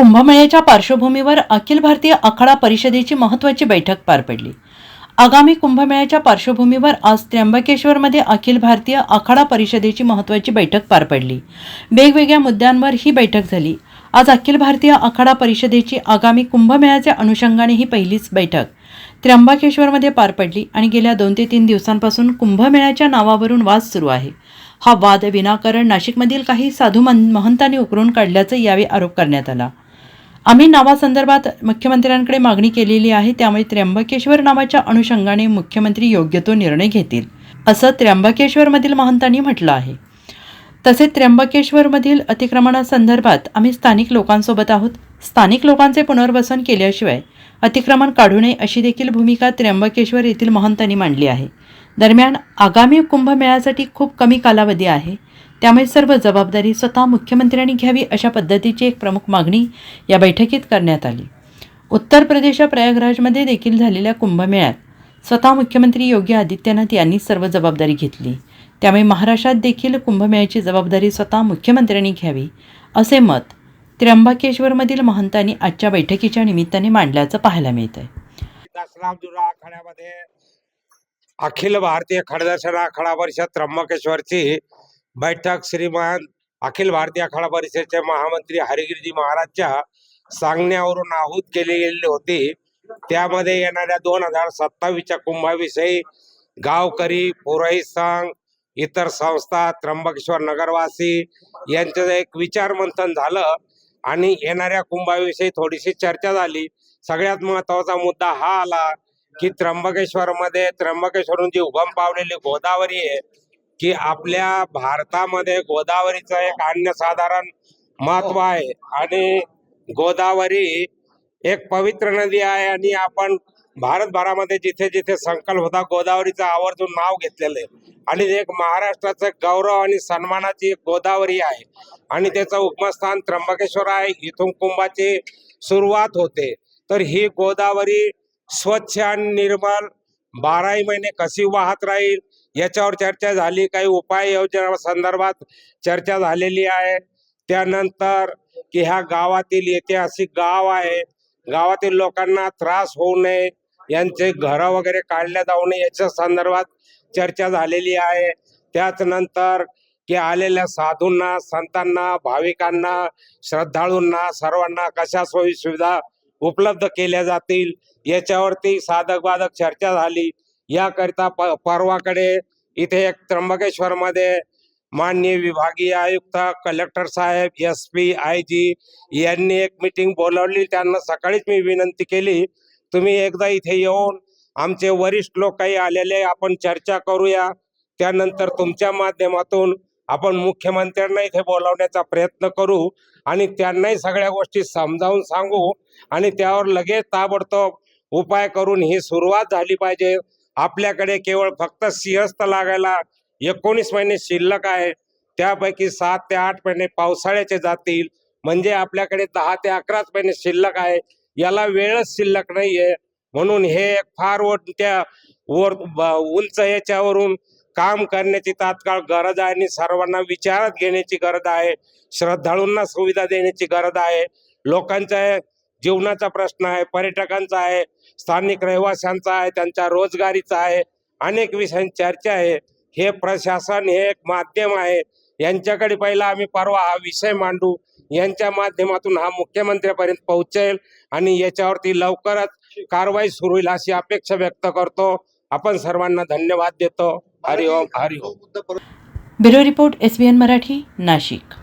कुंभमेळ्याच्या पार्श्वभूमीवर अखिल भारतीय आखाडा परिषदेची महत्त्वाची बैठक पार पडली। आगामी कुंभमेळ्याच्या पार्श्वभूमीवर आज त्र्यंबकेश्वरमध्ये अखिल भारतीय आखाडा परिषदेची महत्त्वाची बैठक पार पडली। वेगवेगळ्या मुद्द्यांवर ही बैठक झाली। आज अखिल भारतीय आखाडा परिषदेची आगामी कुंभमेळ्याच्या अनुषंगाने ही पहिलीच बैठक त्र्यंबकेश्वरमध्ये पार पडली आणि गेल्या 2 ते 3 दिवसांपासून कुंभमेळ्याच्या नावावरून वाद सुरू आहे। हा वाद विनाकारण नाशिकमधील काही साधू महंतांनी उकरून काढल्याचा यावेळी आरोप करण्यात आला। आम्ही नावासंदर्भात मुख्यमंत्र्यांकडे मागणी केलेली आहे, त्यामुळे त्र्यंबकेश्वर नावाच्या अनुषंगाने मुख्यमंत्री योग्य तो निर्णय घेतील, असं त्र्यंबकेश्वरमधील महंतांनी म्हटलं आहे। तसेच त्र्यंबकेश्वरमधील अतिक्रमणासंदर्भात आम्ही स्थानिक लोकांसोबत आहोत। स्थानिक लोकांचे पुनर्वसन केल्याशिवाय अतिक्रमण काढू नये अशी देखील भूमिका त्र्यंबकेश्वर येथील महंतांनी मांडली आहे। दरम्यान आगामी कुंभमेळ्यासाठी खूप कमी कालावधी आहे, त्यामुळे सर्व जबाबदारी स्वतः मुख्यमंत्र्यांनी घ्यावी अशा पद्धतीची एक प्रमुख मागणी या बैठकीत करण्यात आली। उत्तर प्रदेशच्या प्रयागराजमध्ये देखील झालेल्या कुंभमेळ्यात स्वतः मुख्यमंत्री योगी आदित्यनाथ यांनी सर्व जबाबदारी घेतली, त्यामुळे महाराष्ट्रात देखील कुंभमेळ्याची जबाबदारी स्वतः मुख्यमंत्र्यांनी घ्यावी असे मत त्र्यंबकेश्वरमधील महंतांनी आजच्या बैठकीच्या निमित्ताने मांडल्याचं पाहायला मिळतंय। दसराजुरा आखाड्यामध्ये अखिल भारतीय खडदर्शन आखाडा परिषद त्र्यंबकेश्वरची बैठक श्रीमान अखिल भारतीय आखाडा परिषदेचे महामंत्री हरिगिरीजी महाराजच्या सांगण्यावरून आहूत केली गेली होती। त्यामध्ये येणाऱ्या 2027च्या कुंभाविषयी गावकरी, पुरोहित संघ, इतर संस्था, त्र्यंबकेश्वर नगरवासी यांचं एक विचार मंथन झालं आणि येणाऱ्या कुंभाविषयी थोडीशी चर्चा झाली। सगळ्यात महत्वाचा मुद्दा हा आला की त्र्यंबकेश्वरहून जी उगम पावलेली गोदावरी आहे की आपल्या भारतामध्ये गोदावरीचं एक अनन्यसाधारण महत्व आहे आणि गोदावरी एक पवित्र नदी आहे आणि आपण भारतभरामध्ये जिथे जिथे संकल्प होता गोदावरीचं आवर्जून नाव घेतलेलं आहे आणि एक महाराष्ट्राचं गौरव आणि सन्मानाची एक गोदावरी आहे आणि त्याचं उगमस्थान त्र्यंबकेश्वर आहे। इथून कुंभाची सुरुवात होते। तर ही गोदावरी स्वच्छ आणि निर्मल 12 महिने कशी वाहत राहील याच्यावर चर्चा झाली। काही उपाययोजना संदर्भात चर्चा झालेली आहे। त्यानंतर की ह्या गावातील ऐतिहासिक गाव आहे, गावातील लोकांना त्रास होऊ नये, यांचे घर वगैरे काढल्या जाऊ नये याच्या संदर्भात चर्चा झालेली आहे। त्याच नंतर की आलेल्या साधूंना, संतांना, भाविकांना, श्रद्धाळूंना सर्वांना कशा सोयी सुविधा उपलब्ध केल्या जातील याच्यावरती साधक बाधक चर्चा झाली। याकरिता परवाकडे इथे एक त्र्यंबकेश्वरमध्ये माननीय विभागीय आयुक्त, कलेक्टर साहेब, SP, IG यांनी एक मीटिंग बोलावली। त्यांना सकाळीच मी विनंती केली, तुम्ही एकदा इथे येऊन आमचे वरिष्ठ लोक काही आलेले आपण चर्चा करूया। त्यानंतर तुमच्या माध्यमातून आपण मुख्यमंत्र्यांना इथे बोलावण्याचा प्रयत्न करू आणि त्यांनाही सगळ्या गोष्टी समजावून सांगू आणि त्यावर लगेच ताबडतोब उपाय करून ही सुरुवात झाली पाहिजे। आपल्याकडे केवळ फक्त सिंहस्थ लागायला 19 महिने शिल्लक आहे, त्यापैकी 7 ते 8 महिने पावसाळ्याचे जातील, म्हणजे आपल्याकडे 10 ते 11 महिने शिल्लक आहे। याला वेळच शिल्लक नाहीये, म्हणून हे एक फार उंच याच्यावरून काम करण्याची तात्काळ गरज आहे आणि सर्वांना विचारात घेण्याची गरज आहे। श्रद्धाळूंना सुविधा देण्याची गरज आहे। लोकांचा जीवनाचा प्रश्न आहे, पर्यटकांचा आहे, स्थानिक रहिवाशांचा आहे, त्यांच्या रोजगारीचा आहे, अनेक विषयांची चर्चा आहे। हे प्रशासन हे एक माध्यम आहे, यांच्याकडे पहिला आम्ही परवा हा विषय मांडू, यांच्या माध्यमातून हा मुख्यमंत्र्यापर्यंत पोहोचेल आणि याच्यावरती लवकरच कारवाई सुरू होईल अशी अपेक्षा व्यक्त करतो। आपण सर्वांना धन्यवाद देतो। Hariom Hariom. Bureau report SBN Marathi, Nashik.